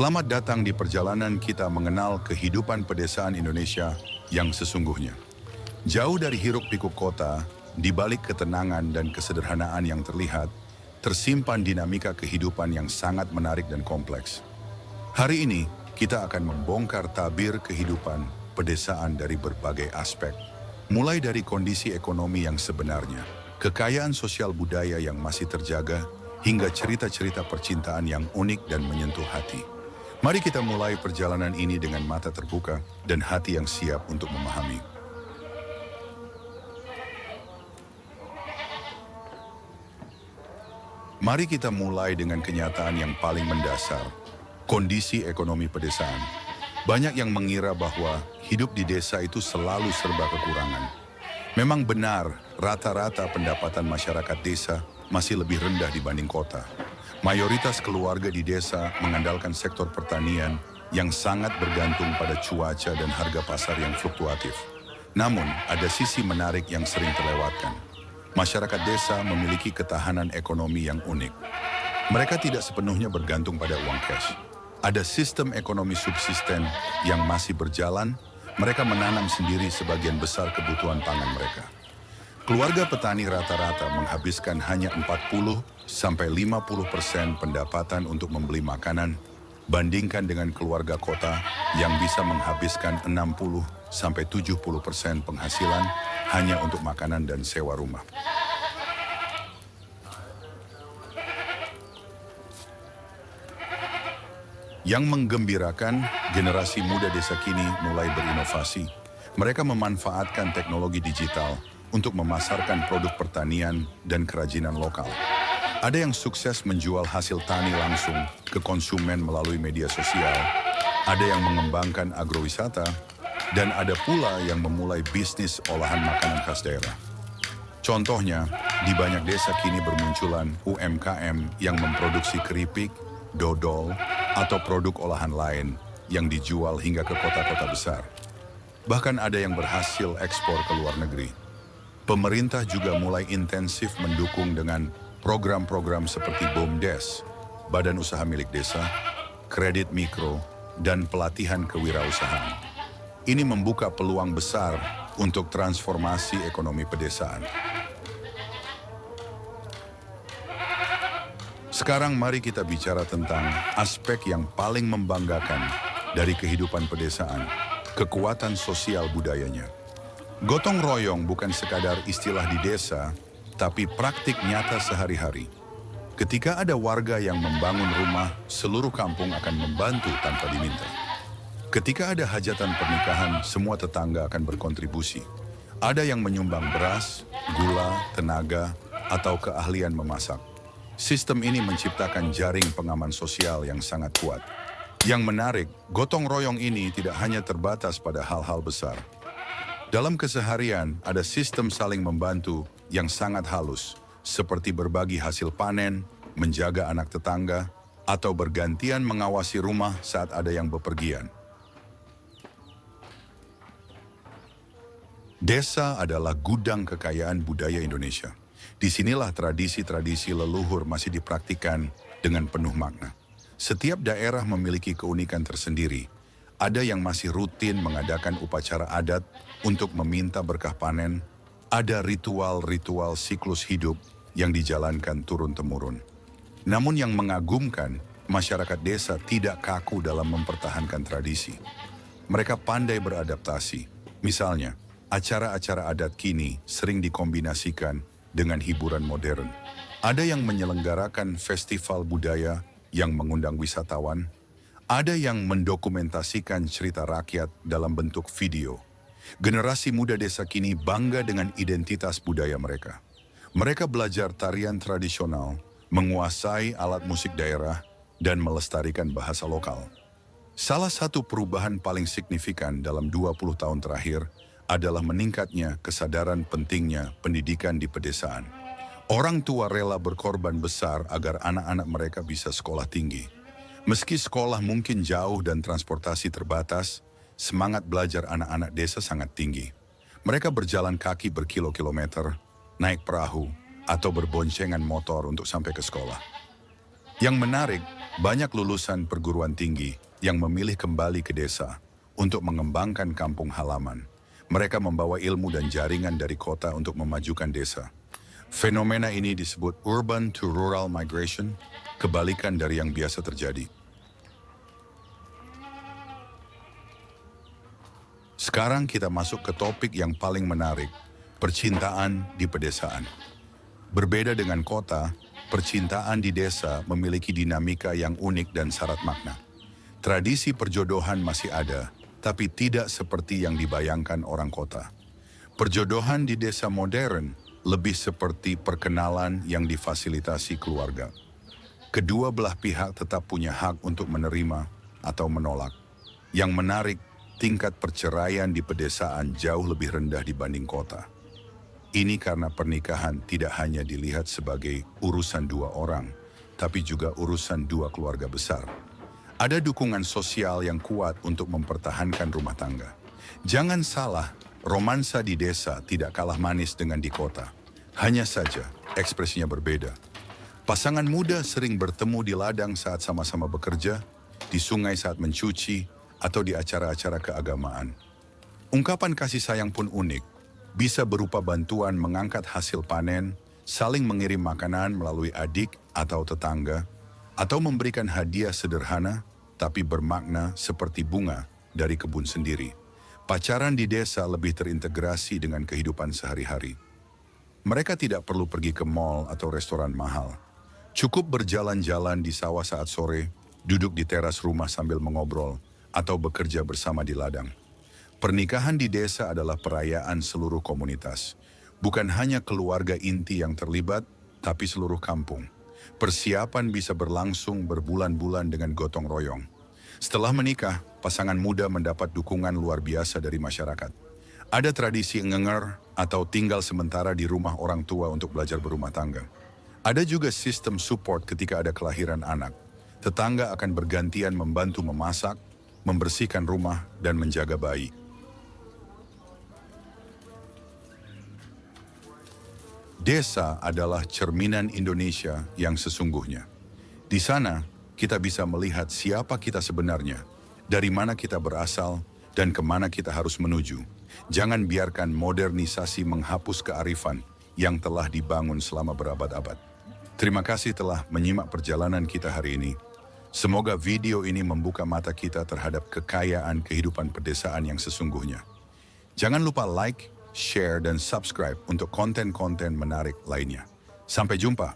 Selamat datang di perjalanan kita mengenal kehidupan pedesaan Indonesia yang sesungguhnya. Jauh dari hiruk-pikuk kota, di balik ketenangan dan kesederhanaan yang terlihat, tersimpan dinamika kehidupan yang sangat menarik dan kompleks. Hari ini, kita akan membongkar tabir kehidupan pedesaan dari berbagai aspek, mulai dari kondisi ekonomi yang sebenarnya, kekayaan sosial budaya yang masih terjaga, hingga cerita-cerita percintaan yang unik dan menyentuh hati. Mari kita mulai perjalanan ini dengan mata terbuka dan hati yang siap untuk memahami. Mari kita mulai dengan kenyataan yang paling mendasar, kondisi ekonomi pedesaan. Banyak yang mengira bahwa hidup di desa itu selalu serba kekurangan. Memang benar, rata-rata pendapatan masyarakat desa masih lebih rendah dibanding kota. Mayoritas keluarga di desa mengandalkan sektor pertanian yang sangat bergantung pada cuaca dan harga pasar yang fluktuatif. Namun, ada sisi menarik yang sering terlewatkan. Masyarakat desa memiliki ketahanan ekonomi yang unik. Mereka tidak sepenuhnya bergantung pada uang cash. Ada sistem ekonomi subsisten yang masih berjalan, mereka menanam sendiri sebagian besar kebutuhan pangan mereka. Keluarga petani rata-rata menghabiskan hanya 40–50% pendapatan untuk membeli makanan, bandingkan dengan keluarga kota yang bisa menghabiskan 60–70% penghasilan hanya untuk makanan dan sewa rumah. Yang menggembirakan, generasi muda desa kini mulai berinovasi. Mereka memanfaatkan teknologi digital untuk memasarkan produk pertanian dan kerajinan lokal. Ada yang sukses menjual hasil tani langsung ke konsumen melalui media sosial, ada yang mengembangkan agrowisata, dan ada pula yang memulai bisnis olahan makanan khas daerah. Contohnya, di banyak desa kini bermunculan UMKM yang memproduksi keripik, dodol, atau produk olahan lain yang dijual hingga ke kota-kota besar. Bahkan ada yang berhasil ekspor ke luar negeri. Pemerintah juga mulai intensif mendukung dengan program-program seperti BUMDes, Badan Usaha Milik Desa, kredit mikro, dan pelatihan kewirausahaan. Ini membuka peluang besar untuk transformasi ekonomi pedesaan. Sekarang mari kita bicara tentang aspek yang paling membanggakan dari kehidupan pedesaan, kekuatan sosial budayanya. Gotong royong bukan sekadar istilah di desa, tapi praktik nyata sehari-hari. Ketika ada warga yang membangun rumah, seluruh kampung akan membantu tanpa diminta. Ketika ada hajatan pernikahan, semua tetangga akan berkontribusi. Ada yang menyumbang beras, gula, tenaga, atau keahlian memasak. Sistem ini menciptakan jaring pengaman sosial yang sangat kuat. Yang menarik, gotong royong ini tidak hanya terbatas pada hal-hal besar. Dalam keseharian, ada sistem saling membantu yang sangat halus, seperti berbagi hasil panen, menjaga anak tetangga, atau bergantian mengawasi rumah saat ada yang bepergian. Desa adalah gudang kekayaan budaya Indonesia. Disinilah tradisi-tradisi leluhur masih dipraktikkan dengan penuh makna. Setiap daerah memiliki keunikan tersendiri. Ada yang masih rutin mengadakan upacara adat untuk meminta berkah panen. Ada ritual-ritual siklus hidup yang dijalankan turun-temurun. Namun yang mengagumkan, masyarakat desa tidak kaku dalam mempertahankan tradisi. Mereka pandai beradaptasi. Misalnya, acara-acara adat kini sering dikombinasikan dengan hiburan modern. Ada yang menyelenggarakan festival budaya yang mengundang wisatawan. Ada yang mendokumentasikan cerita rakyat dalam bentuk video. Generasi muda desa kini bangga dengan identitas budaya mereka. Mereka belajar tarian tradisional, menguasai alat musik daerah, dan melestarikan bahasa lokal. Salah satu perubahan paling signifikan dalam 20 tahun terakhir adalah meningkatnya kesadaran pentingnya pendidikan di pedesaan. Orang tua rela berkorban besar agar anak-anak mereka bisa sekolah tinggi. Meski sekolah mungkin jauh dan transportasi terbatas, semangat belajar anak-anak desa sangat tinggi. Mereka berjalan kaki berkilo-kilometer, naik perahu, atau berboncengan motor untuk sampai ke sekolah. Yang menarik, Banyak lulusan perguruan tinggi yang memilih kembali ke desa untuk mengembangkan kampung halaman. Mereka membawa ilmu dan jaringan dari kota untuk memajukan desa. Fenomena ini disebut urban to rural migration, kebalikan dari yang biasa terjadi. Sekarang kita masuk ke topik yang paling menarik, percintaan di pedesaan. Berbeda dengan kota, percintaan di desa memiliki dinamika yang unik dan syarat makna. Tradisi perjodohan masih ada, tapi tidak seperti yang dibayangkan orang kota. Perjodohan di desa modern lebih seperti perkenalan yang difasilitasi keluarga. Kedua belah pihak tetap punya hak untuk menerima atau menolak. Yang menarik, tingkat perceraian di pedesaan jauh lebih rendah dibanding kota. Ini karena pernikahan tidak hanya dilihat sebagai urusan dua orang, tapi juga urusan dua keluarga besar. Ada dukungan sosial yang kuat untuk mempertahankan rumah tangga. Jangan salah, romansa di desa tidak kalah manis dengan di kota. Hanya saja, ekspresinya berbeda. Pasangan muda sering bertemu di ladang saat sama-sama bekerja, di sungai saat mencuci, atau di acara-acara keagamaan. Ungkapan kasih sayang pun unik, bisa berupa bantuan mengangkat hasil panen, saling mengirim makanan melalui adik atau tetangga, atau memberikan hadiah sederhana tapi bermakna seperti bunga dari kebun sendiri. Pacaran di desa lebih terintegrasi dengan kehidupan sehari-hari. Mereka tidak perlu pergi ke mall atau restoran mahal. Cukup berjalan-jalan di sawah saat sore, duduk di teras rumah sambil mengobrol, atau bekerja bersama di ladang. Pernikahan di desa adalah perayaan seluruh komunitas. Bukan hanya keluarga inti yang terlibat, tapi seluruh kampung. Persiapan bisa berlangsung berbulan-bulan dengan gotong royong. Setelah menikah, pasangan muda mendapat dukungan luar biasa dari masyarakat. Ada tradisi ngenger atau tinggal sementara di rumah orang tua untuk belajar berumah tangga. Ada juga sistem support ketika ada kelahiran anak. Tetangga akan bergantian membantu memasak, membersihkan rumah, dan menjaga bayi. Desa adalah cerminan Indonesia yang sesungguhnya. Di sana, kita bisa melihat siapa kita sebenarnya, dari mana kita berasal, dan kemana kita harus menuju. Jangan biarkan modernisasi menghapus kearifan yang telah dibangun selama berabad-abad. Terima kasih telah menyimak perjalanan kita hari ini. Semoga video ini membuka mata kita terhadap kekayaan kehidupan pedesaan yang sesungguhnya. Jangan lupa like, share, dan subscribe untuk konten-konten menarik lainnya. Sampai jumpa.